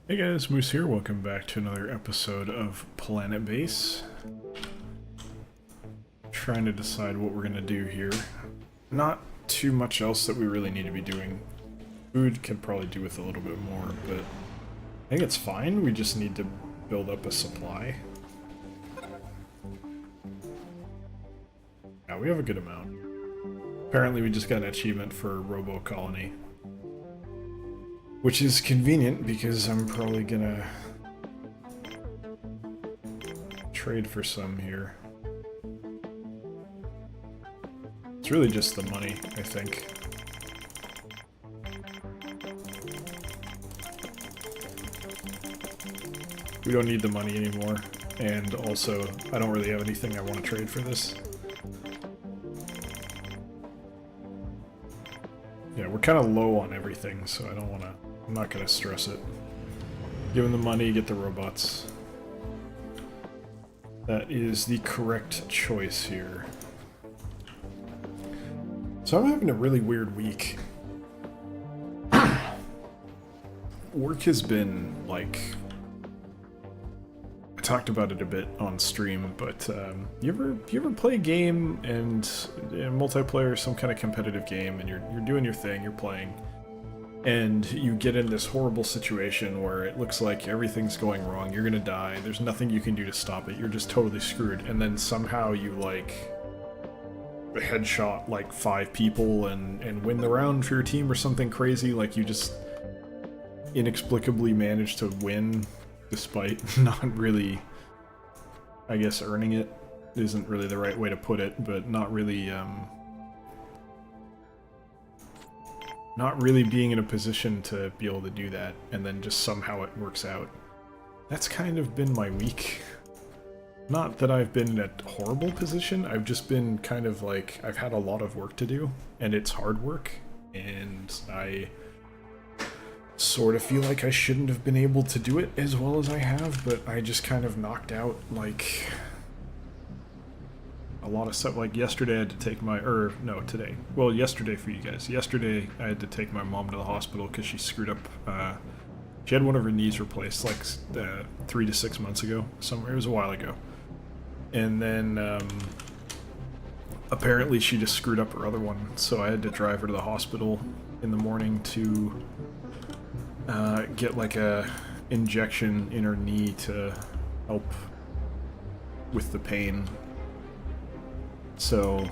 Hey guys, Moose here. Welcome back to another episode of Planetbase. Trying to decide what we're gonna do here. Not too much else that we really need to be doing. Food could probably do with a little bit more, but I think it's fine. We just need to build up a supply. Yeah, we have a good amount. Apparently we just got an achievement for Robo Colony. Which is convenient because I'm probably gonna trade for some here. It's really just the money, I think. We don't need the money anymore, and also, I don't really have anything I want to trade for this. Yeah, we're kind of low on everything, so I don't want to... I'm not going to stress it. Give them the money, get the robots. That is the correct choice here. So I'm having a really weird week. Work has been, like... I talked about it a bit on stream, but you ever play a game and multiplayer, some kind of competitive game, and you're doing your thing, you're playing, and you get in this horrible situation where it looks like everything's going wrong, you're gonna die, there's nothing you can do to stop it, you're just totally screwed, and then somehow you, like, headshot, like, 5 people and win the round for your team or something crazy, like you just inexplicably manage to win despite not really, I guess earning it isn't really the right way to put it, but not really being in a position to be able to do that, and then just somehow it works out. That's kind of been my week. Not that I've been in a horrible position, I've just been kind of like, I've had a lot of work to do, and it's hard work, and I sort of feel like I shouldn't have been able to do it as well as I have, but I just kind of knocked out, like, a lot of stuff. Like yesterday I had to take my, no, today. Well, yesterday for you guys. Yesterday I had to take my mom to the hospital because she screwed up, she had one of her knees replaced like 3 to 6 months ago. Somewhere, it was a while ago. And then, apparently she just screwed up her other one, so I had to drive her to the hospital in the morning to get like a injection in her knee to help with the pain. So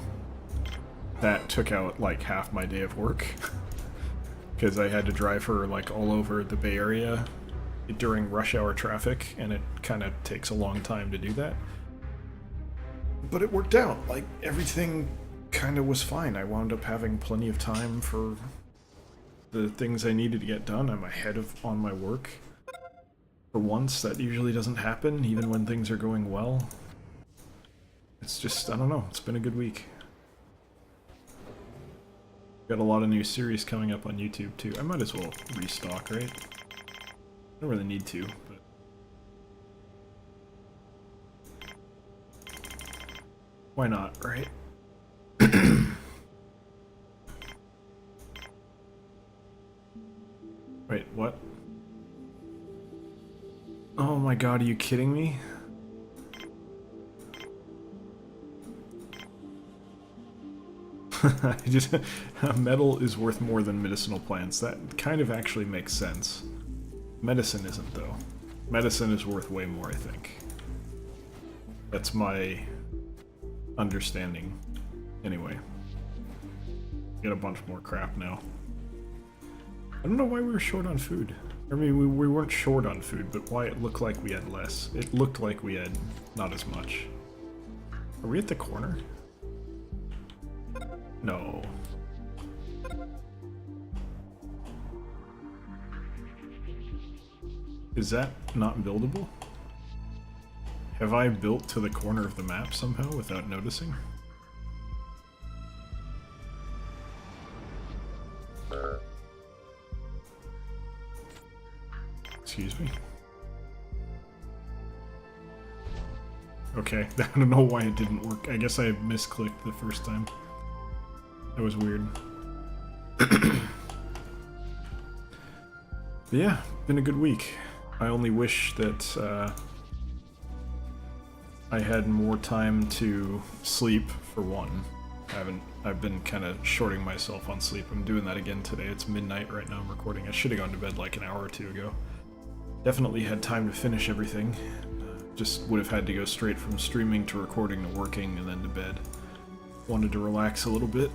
that took out like half my day of work because I had to drive her like all over the Bay Area during rush hour traffic, and it kind of takes a long time to do that. But it worked out. Like, everything kind of was fine. I wound up having plenty of time for the things I needed to get done. I'm ahead on my work. For once, that usually doesn't happen, even when things are going well. It's just, I don't know, it's been a good week. Got a lot of new series coming up on YouTube, too. I might as well restock, right? I don't really need to, but... why not, right? Wait, what? Oh my god, are you kidding me? Metal is worth more than medicinal plants. That kind of actually makes sense. Medicine isn't, though. Medicine is worth way more, I think. That's my understanding. Anyway. Get a bunch more crap now. I don't know why we were short on food. I mean, we weren't short on food, but why it looked like we had less. It looked like we had not as much. Are we at the corner? No. Is that not buildable? Have I built to the corner of the map somehow without noticing? Excuse me. Okay, I don't know why it didn't work. I guess I misclicked the first time. That was weird. But yeah, been a good week. I only wish that I had more time to sleep, for one. I've been kind of shorting myself on sleep. I'm doing that again today. It's midnight right now I'm recording. I should have gone to bed like an hour or two ago. Definitely had time to finish everything. Just would have had to go straight from streaming to recording to working and then to bed. Wanted to relax a little bit,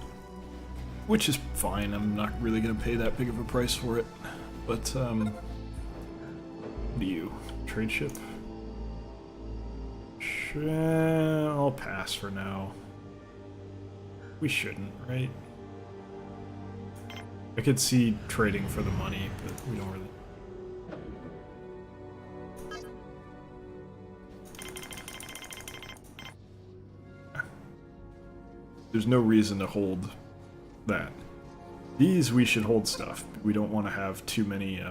which is fine. I'm not really going to pay that big of a price for it. But, what do you? Trade ship? I'll pass for now. We shouldn't, right? I could see trading for the money, but we don't really. There's no reason to hold that. These we should hold stuff. We don't want to have too many,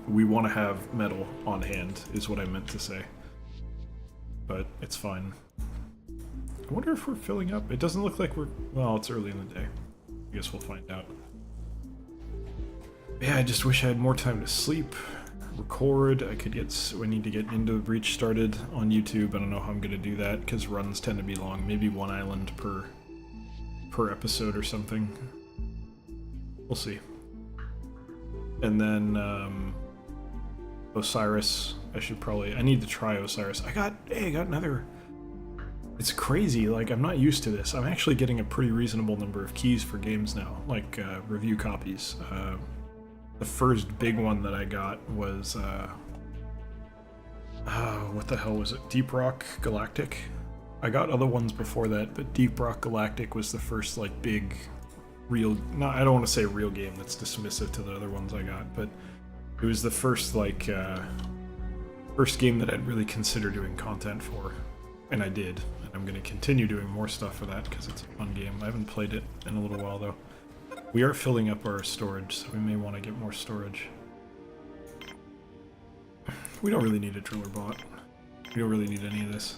we want to have metal on hand, is what I meant to say. But it's fine. I wonder if we're filling up. It doesn't look like we're... Well, it's early in the day. I guess we'll find out. Yeah, I just wish I had more time to sleep, record. I need to get Into the Breach started on YouTube. I don't know how I'm going to do that, because runs tend to be long. Maybe one island per episode or something. We'll see. And then, Osiris. I need to try Osiris. I got another... It's crazy, like, I'm not used to this. I'm actually getting a pretty reasonable number of keys for games now, like, review copies. The first big one that I got was, what the hell was it? Deep Rock Galactic? I got other ones before that, but Deep Rock Galactic was the first, like, big, real... No, I don't want to say real game, that's dismissive to the other ones I got, but it was the first, like, first game that I'd really considered doing content for, and I did. And I'm going to continue doing more stuff for that, because it's a fun game. I haven't played it in a little while, though. We are filling up our storage, so we may want to get more storage. We don't really need a driller bot. We don't really need any of this.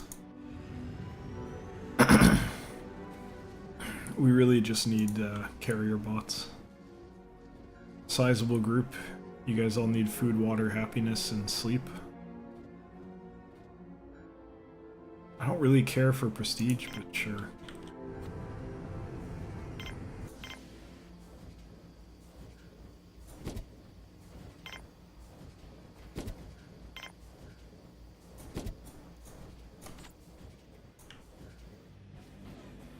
We really just need carrier bots. Sizable group. You guys all need food, water, happiness, and sleep. I don't really care for prestige, but sure.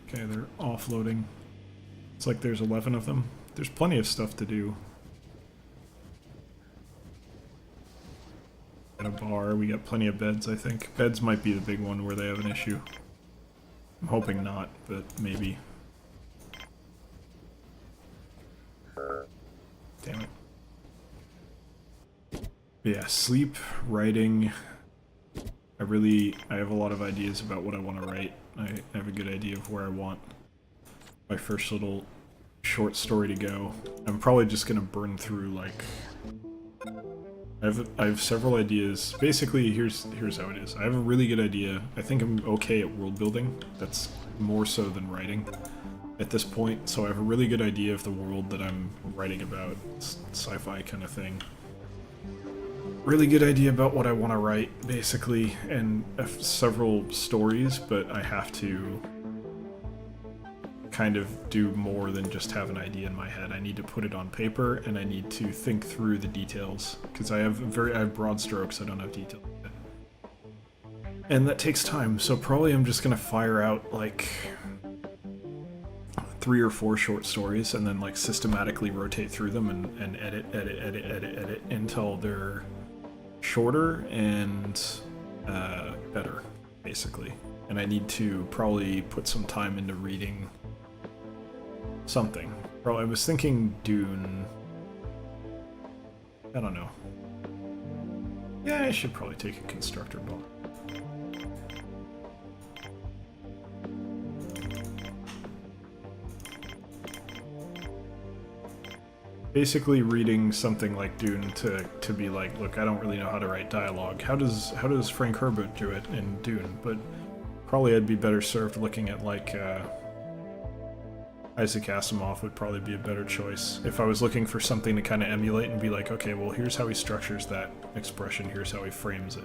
Okay, they're offloading. It's like there's 11 of them. There's plenty of stuff to do. At a bar, we got plenty of beds, I think. Beds might be the big one where they have an issue. I'm hoping not, but maybe. Damn it. But yeah, sleep, writing. I have a lot of ideas about what I want to write. I have a good idea of where I want my first little short story to go. I'm probably just gonna burn through, like... I have several ideas. Basically, here's how it is. I have a really good idea. I think I'm okay at world building. That's more so than writing at this point. So I have a really good idea of the world that I'm writing about. Sci-fi kind of thing. Really good idea about what I want to write, basically, and several stories, but I have to kind of do more than just have an idea in my head. I need to put it on paper, and I need to think through the details, because I have broad strokes, I don't have detail yet. And that takes time, so probably I'm just gonna fire out, like, 3 or 4 short stories, and then, like, systematically rotate through them and edit until they're shorter and better, basically. And I need to probably put some time into reading something. Probably, I was thinking Dune. I don't know. Yeah, I should probably take a constructor ball. Basically reading something like Dune to be like, look, I don't really know how to write dialogue. How does Frank Herbert do it in Dune? But probably I'd be better served looking at, like, Isaac Asimov would probably be a better choice. If I was looking for something to kind of emulate and be like, okay, well, here's how he structures that expression, here's how he frames it.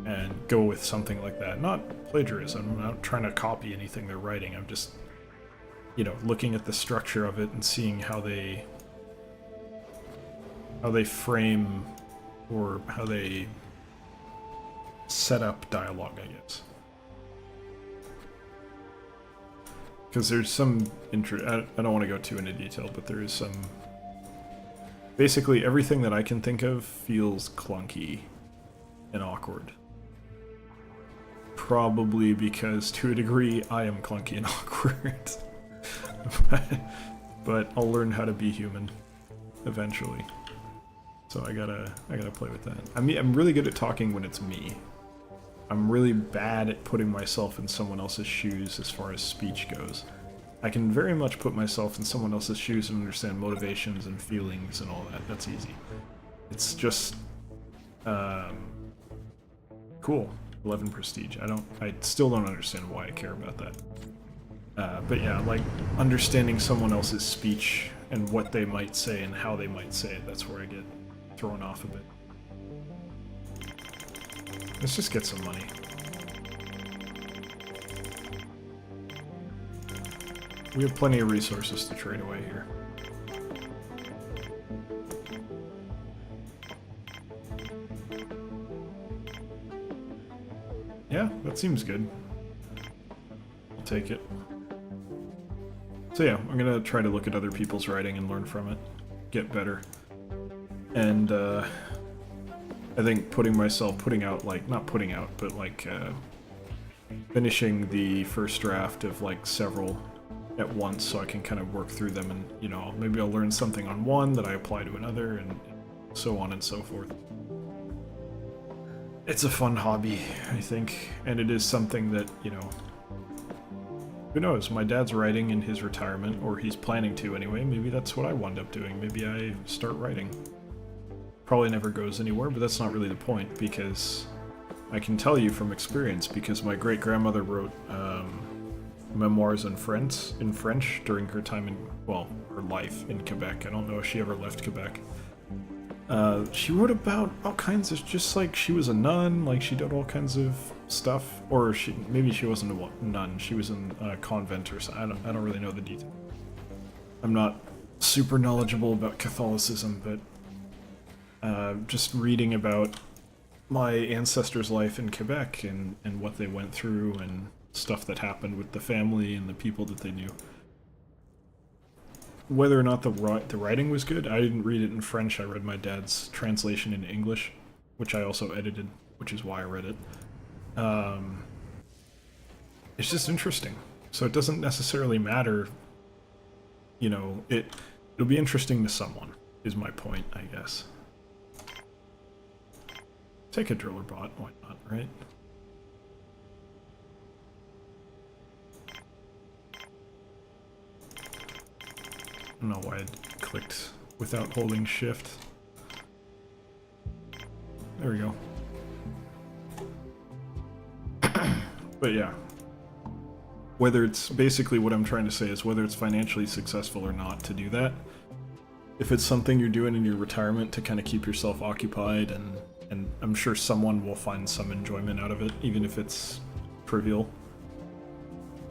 And go with something like that. Not plagiarism, I'm not trying to copy anything they're writing, I'm just, you know, looking at the structure of it and seeing how they frame or how they set up dialogue, I guess. Because there's some I don't want to go too into detail, but there is some... Basically, everything that I can think of feels clunky and awkward. Probably because, to a degree, I am clunky and awkward. but I'll learn how to be human eventually. So I gotta play with that. I mean, I'm really good at talking when it's me. I'm really bad at putting myself in someone else's shoes as far as speech goes. I can very much put myself in someone else's shoes and understand motivations and feelings and all that. That's easy. It's just cool. 11 prestige. I still don't understand why I care about that. But yeah, like understanding someone else's speech and what they might say and how they might say it, that's where I get thrown off a bit. Let's just get some money. We have plenty of resources to trade away here. Yeah, that seems good. I'll take it. So yeah, I'm gonna try to look at other people's writing and learn from it. Get better. And, I think finishing the first draft of like several at once so I can kind of work through them and, you know, maybe I'll learn something on one that I apply to another and so on and so forth. It's a fun hobby, I think, and it is something that, you know, who knows, my dad's writing in his retirement, or he's planning to anyway, maybe that's what I wind up doing, maybe I start writing. Probably never goes anywhere, but that's not really the point, because I can tell you from experience, because my great-grandmother wrote memoirs in French during her time in, well, her life in Quebec. I don't know if she ever left Quebec. She wrote about all kinds of, just like she was a nun, like she did all kinds of stuff, or maybe she wasn't a nun, she was in a convent or something. I don't really know the details. I'm not super knowledgeable about Catholicism, but just reading about my ancestors' life in Quebec and what they went through and stuff that happened with the family and the people that they knew. Whether or not the writing was good, I didn't read it in French. I read my dad's translation in English, which I also edited, which is why I read it. It's just interesting. So it doesn't necessarily matter, you know, it'll be interesting to someone, is my point, I guess. Take a driller bot, why not, right? I don't know why I clicked without holding shift. There we go. But yeah. Whether it's, basically what I'm trying to say is whether it's financially successful or not to do that. If it's something you're doing in your retirement to kind of keep yourself occupied, and I'm sure someone will find some enjoyment out of it, even if it's trivial.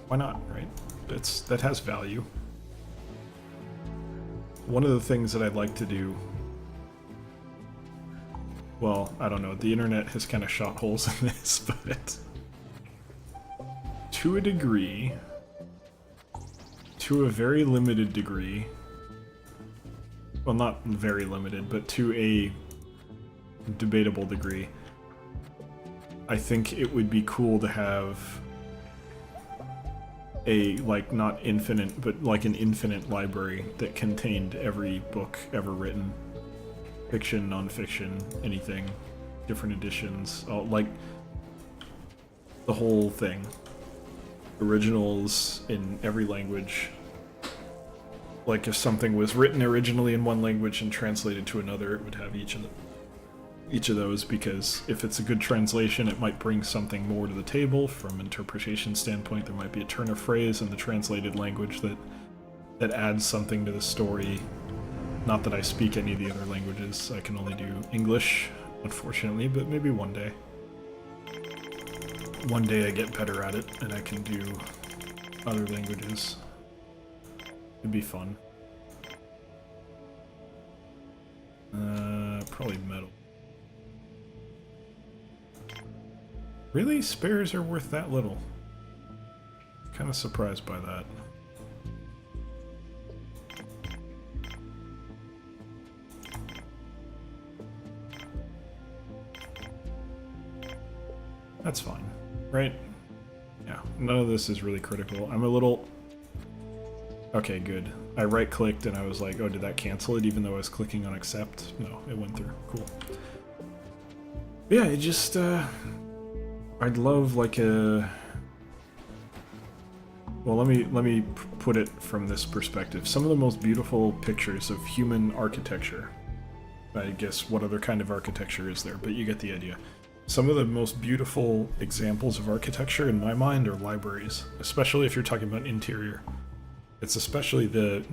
Why not, right? That has value. One of the things that I'd like to do, well, I don't know, the internet has kind of shot holes in this, but to a degree, to a very limited degree, well, not very limited, but to a debatable degree, I think it would be cool to have a, like, not infinite, but like an infinite library that contained every book ever written. Fiction, non-fiction, anything. Different editions, like the whole thing. Originals in every language. Like if something was written originally in one language and translated to another, it would have each each of those, because if it's a good translation, it might bring something more to the table from interpretation standpoint. There might be a turn of phrase in the translated language that adds something to the story. Not that I speak any of the other languages. I can only do English, unfortunately, but maybe one day. One day I get better at it and I can do other languages. It'd be fun. Probably metal. Really? Spares are worth that little? Kind of surprised by that. That's fine, right? Yeah, none of this is really critical. I'm a little... Okay, good. I right-clicked and I was like, oh, did that cancel it even though I was clicking on accept? No, it went through. Cool. Yeah, it just, I'd love like a... Well, let me put it from this perspective. Some of the most beautiful pictures of human architecture. I guess what other kind of architecture is there, but you get the idea. Some of the most beautiful examples of architecture in my mind are libraries, especially if you're talking about interior. It's especially the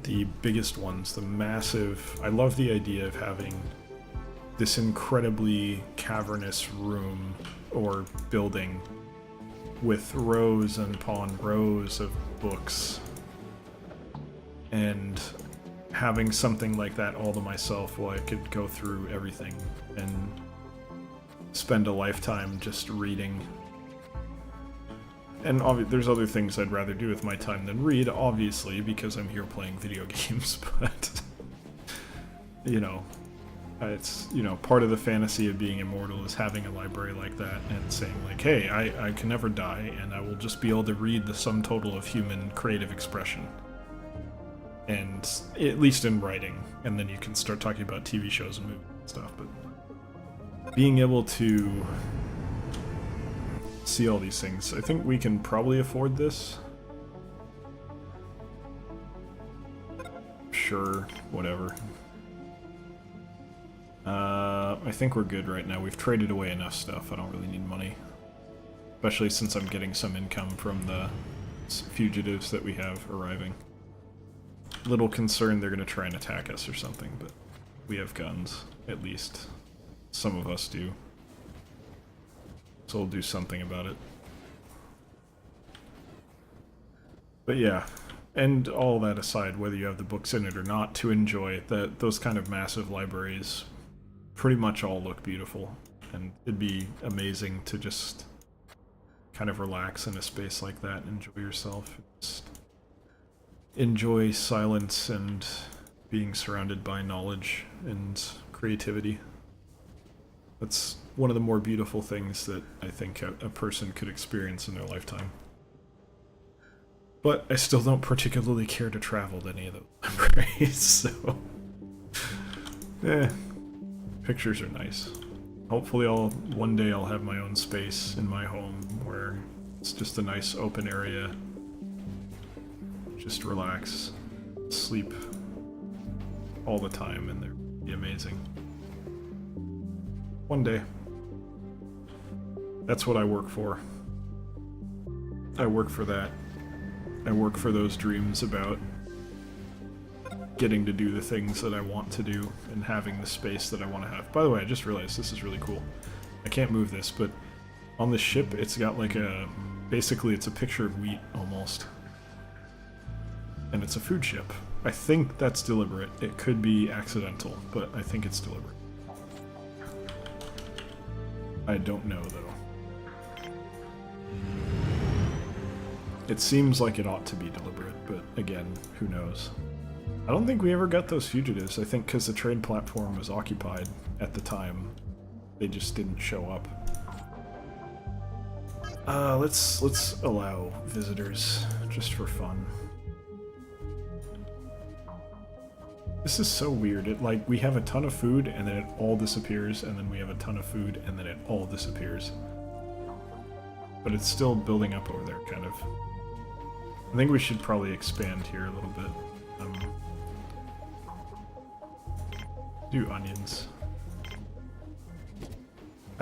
biggest ones, the massive... I love the idea of having this incredibly cavernous room or building with rows and upon rows of books, and having something like that all to myself while I could go through everything and spend a lifetime just reading. And there's other things I'd rather do with my time than read, obviously, because I'm here playing video games, but, you know, it's, you know, part of the fantasy of being immortal is having a library like that and saying, like, hey, I can never die, and I will just be able to read the sum total of human creative expression. And, at least in writing, and then you can start talking about TV shows and movies and stuff, but being able to see all these things. I think we can probably afford this. Sure, whatever. I think we're good right now. We've traded away enough stuff. I don't really need money. Especially since I'm getting some income from the fugitives that we have arriving. Little concerned they're going to try and attack us or something, but we have guns, at least. Some of us do. So we'll do something about it. But yeah, and all that aside, whether you have the books in it or not, to enjoy those kind of massive libraries pretty much all look beautiful. And it'd be amazing to just kind of relax in a space like that and enjoy yourself. Just enjoy silence and being surrounded by knowledge and creativity. That's one of the more beautiful things that I think a person could experience in their lifetime. But I still don't particularly care to travel to any of those libraries, so... Pictures are nice. Hopefully one day I'll have my own space in my home where it's just a nice open area. Just relax, sleep all the time, and they'd be amazing. One day. That's what I work for. I work for that. I work for those dreams about getting to do the things that I want to do and having the space that I want to have. By the way, I just realized this is really cool. I can't move this, but on the ship it's got like basically it's a picture of wheat almost. And it's a food ship. I think that's deliberate. It could be accidental, but I think it's deliberate. I don't know, though. It seems like it ought to be deliberate, but again, who knows? I don't think we ever got those fugitives. I think because the trade platform was occupied at the time, they just didn't show up. Let's allow visitors, just for fun. This is so weird. Like, we have a ton of food, and then it all disappears, and then we have a ton of food, and then it all disappears. But it's still building up over there, kind of. I think we should probably expand here a little bit. Do onions.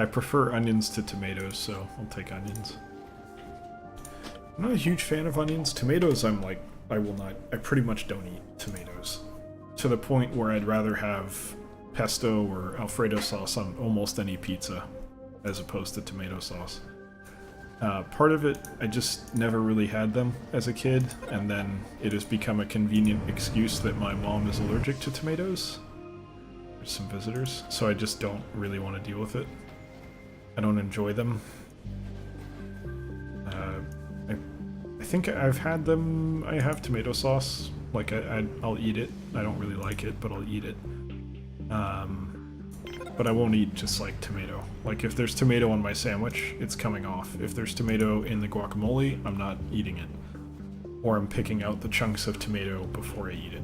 I prefer onions to tomatoes, so I'll take onions. I'm not a huge fan of onions. Tomatoes, I'm like, I pretty much don't eat tomatoes. To the point where I'd rather have pesto or Alfredo sauce on almost any pizza as opposed to tomato sauce. Part of it, I just never really had them as a kid, and then it has become a convenient excuse that my mom is allergic to tomatoes. There's some visitors, so I just don't really want to deal with it. I don't enjoy them. I think I've had them. I have tomato sauce. Like, I'll eat it. I don't really like it, but I'll eat it. But I won't eat just like tomato. Like, if there's tomato on my sandwich, it's coming off. If there's tomato in the guacamole, I'm not eating it. Or I'm picking out the chunks of tomato before I eat it.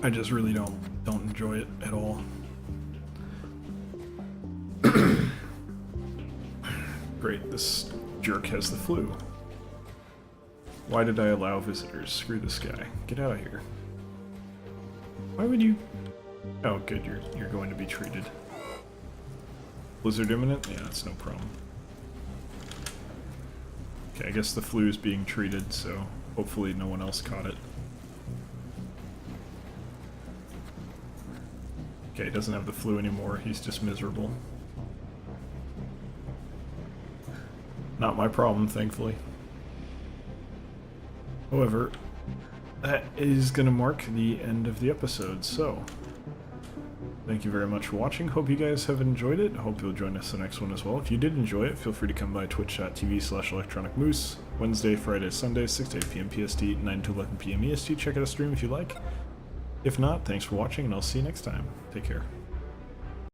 I just really don't enjoy it at all. Great, this jerk has the flu. Why did I allow visitors? Screw this guy. Get out of here. Why would you... Oh, good, you're going to be treated. Blizzard imminent? Yeah, that's no problem. Okay, I guess the flu is being treated, so hopefully no one else caught it. Okay, he doesn't have the flu anymore, he's just miserable. Not my problem, thankfully. However, that is going to mark the end of the episode, so... Thank you very much for watching. Hope you guys have enjoyed it. Hope you'll join us the next one as well. If you did enjoy it, feel free to come by twitch.tv/electronicmoose. Wednesday, Friday, Sunday, 6 to 8 p.m. PST, 9 to 11 p.m. EST. Check out a stream if you like. If not, thanks for watching, and I'll see you next time. Take care.